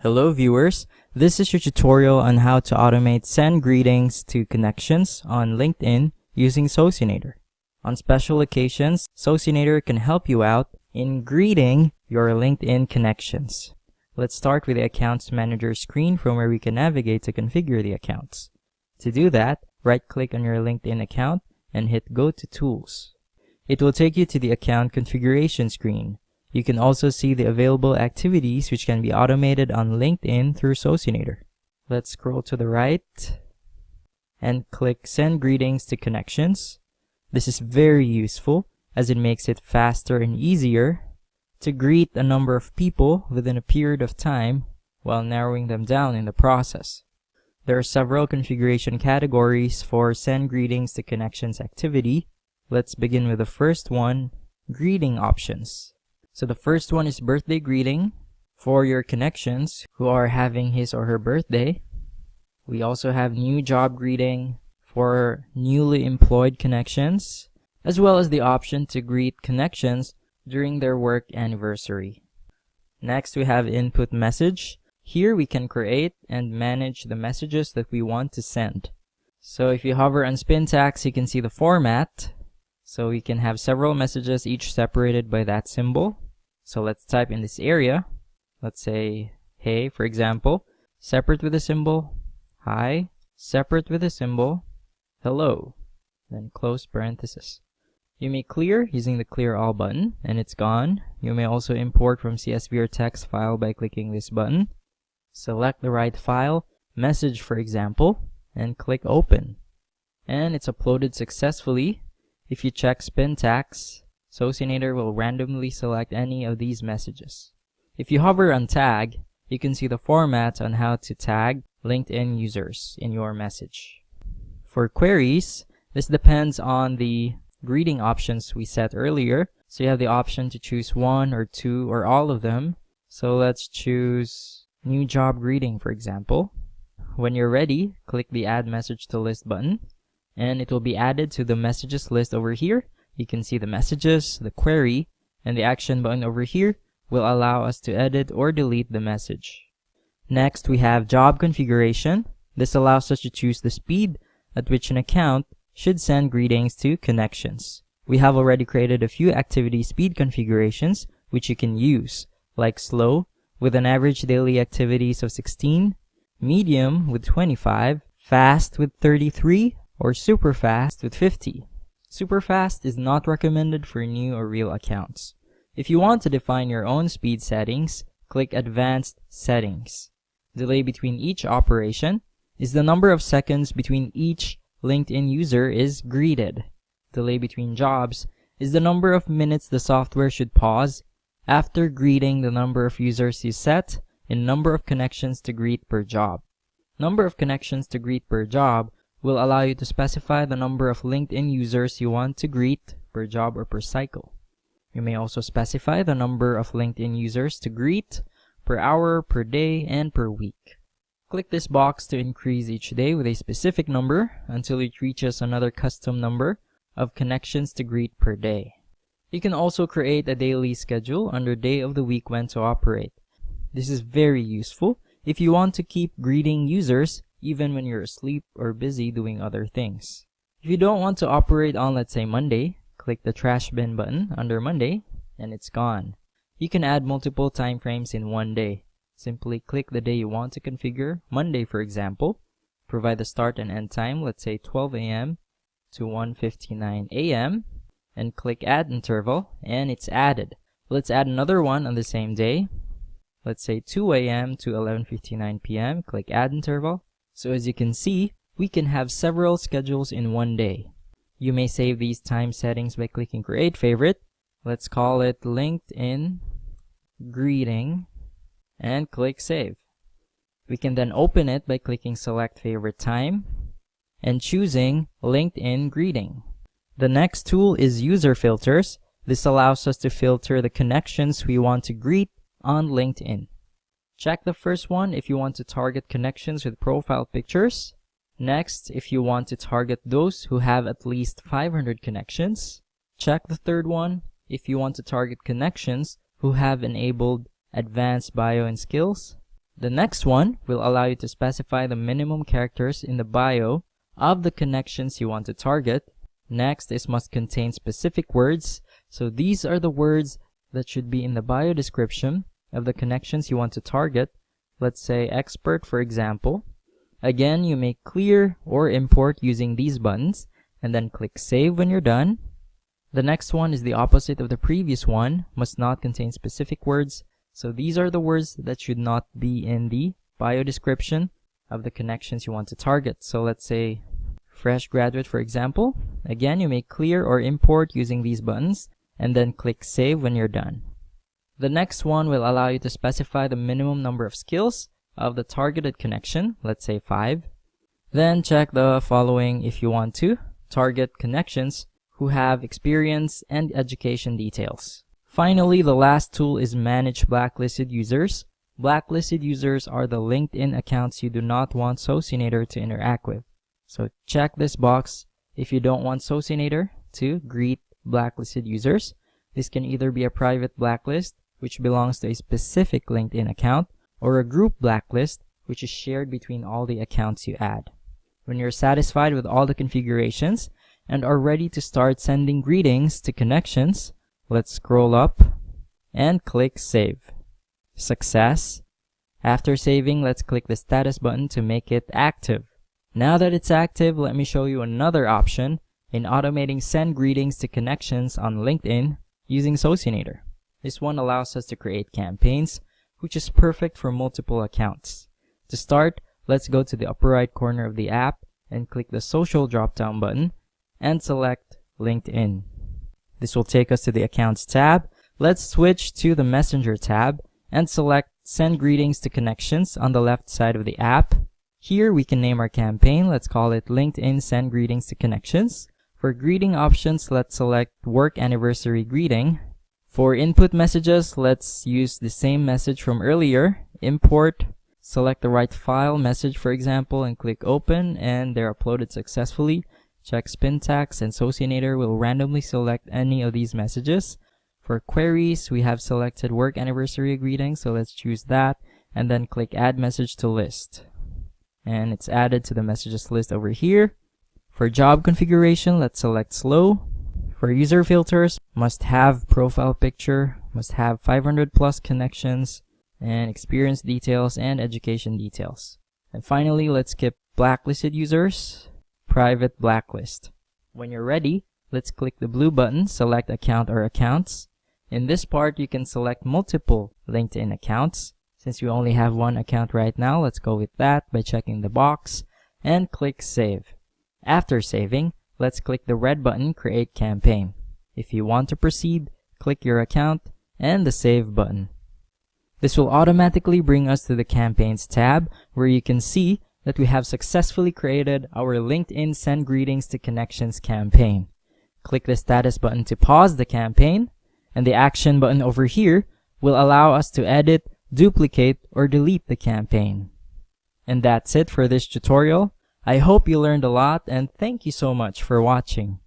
Hello viewers, this is your tutorial on how to automate send greetings to connections on LinkedIn using Socinator. On special occasions, Socinator can help you out in greeting your LinkedIn connections. Let's start with the Accounts Manager screen from where we can navigate to configure the accounts. To do that, right-click on your LinkedIn account and hit Go to Tools. It will take you to the Account Configuration screen. You can also see the available activities which can be automated on LinkedIn through Socinator. Let's scroll to the right and click Send Greetings to Connections. This is very useful as it makes it faster and easier to greet a number of people within a period of time while narrowing them down in the process. There are several configuration categories for Send Greetings to Connections activity. Let's begin with the first one, Greeting Options. So the first one is birthday greeting for your connections who are having his or her birthday. We also have new job greeting for newly employed connections, as well as the option to greet connections during their work anniversary. Next, we have input message. Here we can create and manage the messages that we want to send. So if you hover on spin tags, you can see the format. So we can have several messages, each separated by that symbol. So let's type in this area. Let's say, hey, for example, separate with a symbol, hi, separate with a symbol, hello, then close parenthesis. You may clear using the Clear All button, and it's gone. You may also import from CSV or text file by clicking this button. Select the right file, message for example, and click Open. And it's uploaded successfully. If you check spin tags, Socinator will randomly select any of these messages. If you hover on tag, you can see the format on how to tag LinkedIn users in your message. For queries, this depends on the greeting options we set earlier. So you have the option to choose one or two or all of them. So let's choose new job greeting, for example. When you're ready, click the Add Message to List button, and it will be added to the messages list over here. You can see the messages, the query, and the action button over here will allow us to edit or delete the message. Next, we have job configuration. This allows us to choose the speed at which an account should send greetings to connections. We have already created a few activity speed configurations which you can use, like slow with an average daily activities of 16, medium with 25, fast with 33, or super fast with 50. Super fast is not recommended for new or real accounts. If you want to define your own speed settings, click Advanced Settings. Delay between each operation is the number of seconds between each LinkedIn user is greeted. Delay between jobs is the number of minutes the software should pause after greeting the number of users you set and number of connections to greet per job. Number of connections to greet per job will allow you to specify the number of LinkedIn users you want to greet per job or per cycle. You may also specify the number of LinkedIn users to greet per hour, per day, and per week. Click this box to increase each day with a specific number until it reaches another custom number of connections to greet per day. You can also create a daily schedule under day of the week when to operate. This is very useful if you want to keep greeting users even when you're asleep or busy doing other things. If you don't want to operate on, let's say, Monday, click the trash bin button under Monday, and it's gone. You can add multiple time frames in one day. Simply click the day you want to configure, Monday for example, provide the start and end time, let's say 12 a.m. to 1:59 a.m., and click Add Interval, and it's added. Let's add another one on the same day, let's say 2 a.m. to 11:59 p.m., click Add Interval. So as you can see, we can have several schedules in one day. You may save these time settings by clicking Create Favorite. Let's call it LinkedIn Greeting and click Save. We can then open it by clicking Select Favorite Time and choosing LinkedIn Greeting. The next tool is User Filters. This allows us to filter the connections we want to greet on LinkedIn. Check the first one if you want to target connections with profile pictures. Next, if you want to target those who have at least 500 connections. Check the third one if you want to target connections who have enabled advanced bio and skills. The next one will allow you to specify the minimum characters in the bio of the connections you want to target. Next is must contain specific words. So these are the words that should be in the bio description of the connections you want to target. Let's say expert, for example. Again, you may clear or import using these buttons and then click save when you're done. The next one is the opposite of the previous one, must not contain specific words. So these are the words that should not be in the bio description of the connections you want to target. So let's say fresh graduate, for example. Again, you may clear or import using these buttons and then click save when you're done. The next one will allow you to specify the minimum number of skills of the targeted connection, let's say 5. Then check the following if you want to target connections who have experience and education details. Finally, the last tool is manage blacklisted users. Blacklisted users are the LinkedIn accounts you do not want Socinator to interact with. So check this box if you don't want Socinator to greet blacklisted users. This can either be a private blacklist, which belongs to a specific LinkedIn account, or a group blacklist, which is shared between all the accounts you add. When you're satisfied with all the configurations and are ready to start sending greetings to connections, let's scroll up and click save. Success. After saving, let's click the status button to make it active. Now that it's active, let me show you another option in automating send greetings to connections on LinkedIn using Socinator. This one allows us to create campaigns, which is perfect for multiple accounts. To start, let's go to the upper right corner of the app and click the social drop-down button and select LinkedIn. This will take us to the Accounts tab. Let's switch to the Messenger tab and select Send Greetings to Connections on the left side of the app. Here we can name our campaign. Let's call it LinkedIn Send Greetings to Connections. For greeting options, let's select Work Anniversary Greeting. For input messages, let's use the same message from earlier. Import, select the right file, message for example, and click open, and they're uploaded successfully. Check spin tags, and Socinator will randomly select any of these messages. For queries, we have selected Work Anniversary Greeting, so let's choose that, and then click Add Message to List. And it's added to the messages list over here. For job configuration, let's select Slow. For user filters, must have profile picture, must have 500 plus connections, and experience details and education details. And finally, let's skip blacklisted users, private blacklist. When you're ready, let's click the blue button, select account or accounts. In this part, you can select multiple LinkedIn accounts. Since you only have one account right now, let's go with that by checking the box and click save. After saving, let's click the red button, create campaign. If you want to proceed, click your account and the save button. This will automatically bring us to the campaigns tab, where you can see that we have successfully created our LinkedIn Send Greetings to Connections campaign. Click the status button to pause the campaign, and the action button over here will allow us to edit, duplicate, or delete the campaign. And that's it for this tutorial. I hope you learned a lot, and thank you so much for watching.